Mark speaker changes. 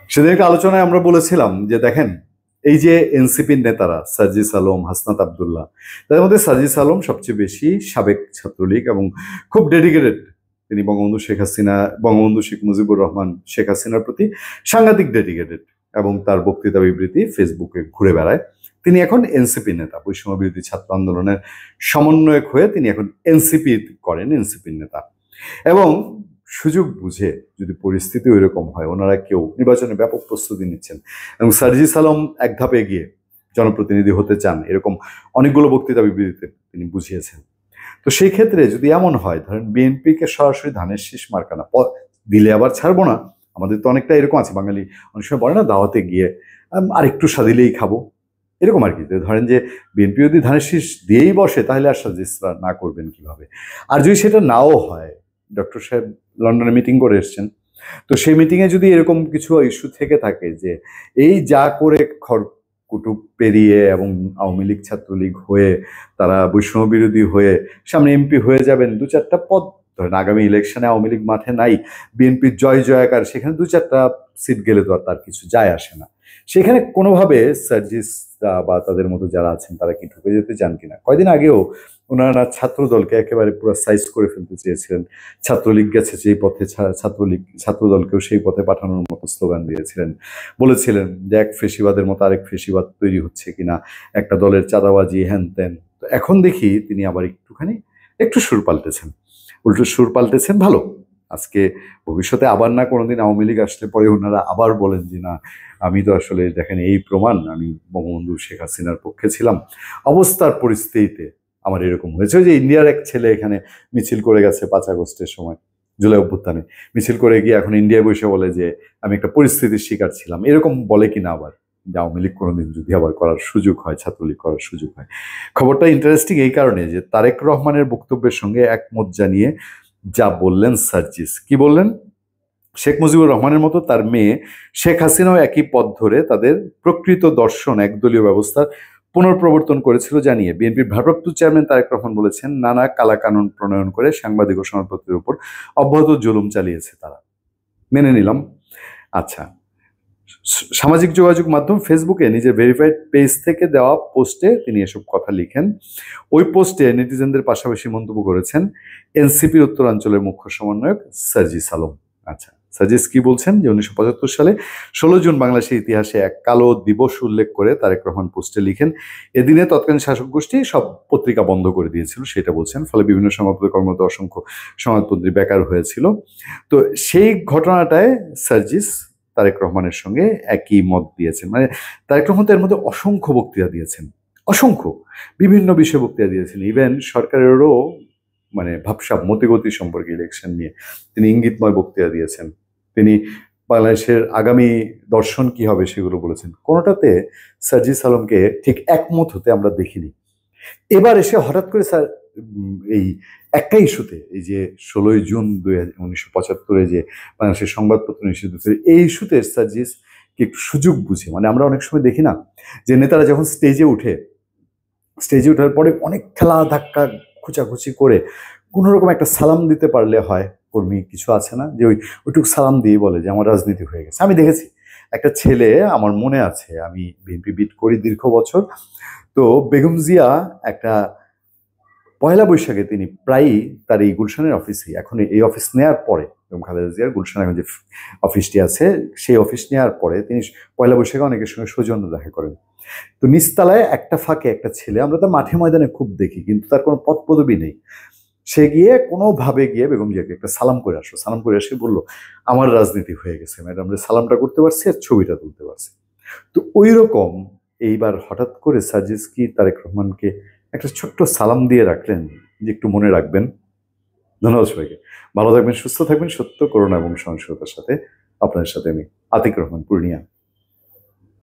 Speaker 1: সেদিনকে আলোচনায় আমরা বলেছিলাম যে দেখেন, এই যে এনসিপির নেতারা সার্জিস আলম, হাসনাত আব্দুল্লাহ, তাদের মধ্যে সার্জিস আলম সবচেয়ে বেশি সাবেক ছাত্রলীগ এবং খুব ডেডিকেটেড। তিনি বঙ্গবন্ধু শেখ হাসিনা, বঙ্গবন্ধু শেখ মুজিবুর রহমান শেখ হাসিনার প্রতি সাংঘাতিক ডেডিকেটেড, এবং তার বক্তৃতা বিবৃতি ফেসবুকে ঘুরে বেড়ায়। তিনি এখন এনসিপি নেতা, বৈষম্য বিরোধী ছাত্র আন্দোলনের সমন্বয়ক হয়ে তিনি এখন এনসিপি করেন, এনসিপির নেতা। এবং সুযোগ বুঝে যদি পরিস্থিতি ওই রকম হয়, ওনারা কেউ নির্বাচনে ব্যাপক প্রস্তুতি নিচ্ছেন এবং সার্জিস আলম এক ধাপে এগিয়ে জনপ্রতিনিধি হতে চান, এরকম অনেকগুলো বক্তৃতা বিবৃতিতে তিনি বুঝিয়েছেন। তো সেই ক্ষেত্রে যদি এমন হয়, ধরেন বিএনপিকে সরাসরি ধানের শীষ মার্কানা দিলে আবার ছাড়বো না, আমাদের তো অনেকটা এরকম আছে, বাঙালি অনেক সময় বলে না দাওয়াতে গিয়ে আর একটু সাদিলেই খাবো, এরকম আর কি। ধরেন যে বিএনপি যদি ধানের শীষ দিয়েই বসে, তাহলে আর সার্জিসরা না করবেন কিভাবে? আর যদি সেটা নাও হয়, ডক্টর সাহেব লন্ডনে মিটিং করে এসছেন, তো সেই মিটিংয়ে যদি এরকম কিছু ইস্যু থেকে থাকে যে এই যা করে খড়কুটুক পেরিয়ে এবং আওয়ামী লীগ ছাত্রলীগ হয়ে তারা বৈষম্য বিরোধী হয়ে সামনে এমপি হয়ে যাবেন, দু চারটা পদ, ধরেন আগামী ইলেকশনে আওয়ামী লীগ মাঠে নাই, বিএনপির জয় জয়াকার, সেখানে দু চারটা সিট গেলে তো আর তার কিছু যায় আসে না। সেখানে কোনোভাবে সার্জিস বা তাদের মতো যারা আছেন তারা কি ঢুকে যেতে চান কিনা? কয়দিন আগেও ওনারা ছাত্র দলকে একেবারে পুরো সাইজ করে ফেলতে চেয়েছিলেন। ছাত্রলীগ গেছে যেই পথে, ছাত্রলীগ ছাত্র দলকেও সেই পথে পাঠানোর মতো স্লোগান দিয়েছিলেন। বলেছিলেন যে এক ফেসিবাদের মতো আরেক ফেসিবাদ তৈরি হচ্ছে কিনা, একটা দলের চাঁদাবাজি, হ্যান ত্যান। তো এখন দেখি তিনি আবার একটু সুর পাল্টেছেন, উল্টো সুর পাল্টেছেন, ভালো। আজকে ভবিষ্যতে আবার না কোনোদিন আওয়ামী লীগ আসলে পরে ওনারা আবার বলেন যে না, আমি তো আসলে দেখেন এই প্রমাণ, আমি বঙ্গবন্ধু শেখ হাসিনার পক্ষে ছিলাম, অবস্থার পরিস্থিতিতে আমার এরকম হয়েছে। যে ইন্ডিয়ার এক ছেলে এখানে মিছিল করে গেছে 5 আগস্টের সময়, জুলাই অভ্যুত্থানে মিছিল করে গিয়ে এখন ইন্ডিয়ায় বসে বলে যে আমি একটা পরিস্থিতির শিকার ছিলাম, এরকম বলে কিনা আবার যে আওয়ামী লীগ কোনোদিন যদি আবার করার সুযোগ হয়, ছাত্রলীগ করার সুযোগ হয়। খবরটা ইন্টারেস্টিং এই কারণে যে তারেক রহমানের বক্তব্যের সঙ্গে একমত জানিয়ে যা বললেন সার্জিস, কি বললেন? শেখ মুজিবুর রহমানের মতো তার মেয়ে শেখ হাসিনাও একই পথ ধরে তাদের প্রকৃত দর্শন একদলীয় ব্যবস্থার পুনঃপ্রবর্তন করেছিল জানিয়ে বিএনপির ভারপ্রাপ্ত চেয়ারম্যান তারেক রহমান বলেছেন, নানা কালাকানুন প্রণয়ন করে সাংবাদিক ও সংবাদপত্রের উপর অব্যাহত জুলুম চালিয়েছে তারা। মেনে নিলাম। আচ্ছা, সামাজিক যোগাযোগ মাধ্যম ফেসবুকে নিজের ভেরিফাইড পেজ থেকে দেওয়া পোস্টে তিনি এসব কথা লিখেন। ওই পোস্টে নেটিজেনদের পাশাপাশি মন্তব্য করেছেন এনসিপির উত্তরাঞ্চলের মুখ্য সমন্বয়ক সার্জিস আলম। আচ্ছা, সার্জিস কি বলছেন যে 1975 সালে 16 জুন বাংলাদেশের ইতিহাসে এক কালো দিবস উল্লেখ করে তারেক রহমান পোস্টে লিখেন, এদিনে তৎকালীন শাসক গোষ্ঠী সব পত্রিকা বন্ধ করে দিয়েছিল, সেটা বলছেন। ফলে বিভিন্ন সংবাদপত্র কর্মরত অসংখ্য সংবাদপত্রী বেকার হয়েছিল। তো সেই ঘটনাটায় সার্জিস তারেক রহমানের সঙ্গে একই মত দিয়েছেন। মানে তারেক রহমান এর মধ্যে অসংখ্য বক্তৃতা দিয়েছেন, অসংখ্য বিভিন্ন বিষয়ে বক্তৃতা দিয়েছেন। ইভেন সরকারেরও মানে ভাবসাব মতিগতি সম্পর্কে ইলেকশন নিয়ে তিনি ইঙ্গিতময় বক্তৃতা দিয়েছেন। তিনি বাংলাদেশের আগামী দর্শন কি হবে সেগুলো বলেছেন। কোনোটাতে সার্জিস আলমকে ঠিক একমত হতে আমরা দেখিনি। এবার এসে হঠাৎ করে স্যার এই একটা ইস্যুতে, এই যে 16 জুন 1975 যে বাংলাদেশের সংবাদপত্র নিষিদ্ধ ছিল, এই ইস্যুতে সার্জিস কি একটু সুযোগ বুঝে, মানে আমরা অনেক সময় দেখি না যে নেতারা যখন স্টেজে ওঠার পরে অনেক খেলা ধাক্কা খুচাখুচি করে কোনো রকম একটা সালাম দিতে পারলে হয়, কর্মী কিছু আছে না যে ওইটুকু সালাম দিয়ে বলে যে আমার রাজনীতি হয়ে গেছে। আমি দেখেছি একটা ছেলে, আমার মনে আছে, আমি বিএনপি বিট করি দীর্ঘ বছর, তো বেগম জিয়া একটা পয়লা বৈশাখে তিনি প্রায়ই তার এই গুলশানের অফিসে, এখন এই অফিস নেওয়ার পরে এবং খালেদা জিয়ার গুলশান এখন যে অফিসটি আছে সেই অফিস নেওয়ার পরে তিনি পয়লা বৈশাখে অনেকের সঙ্গে সৌজন্য দেখা করেন। তো নিচতলায় একটা ফাঁকে একটা ছেলে, আমরা তো মাঠে ময়দানে খুব দেখি, কিন্তু তার কোনো পদ পদবি নেই, সে গিয়ে কোনোভাবে গিয়ে বেগম জিয়াকে একটা সালাম করে আসলো। সালাম করে এসে বললো, আমার রাজনীতি হয়ে গেছে ম্যাডাম, সালামটা করতে পারছি আর ছবিটা তুলতে পারছি। তো ওই রকম এইবার হঠাৎ করে সার্জিস কি তারেক রহমানকে একটা ছোট্ট সালাম দিয়ে রাখলেন যে একটু মনে রাখবেন। ধন্যবাদ সবাইকে, ভালো থাকবেন, সুস্থ থাকবেন, সত্য, করুণা এবং সহনশীলতার সাথে আপনাদের সাথে আমি আতিক রহমান, পূর্ণিয়া।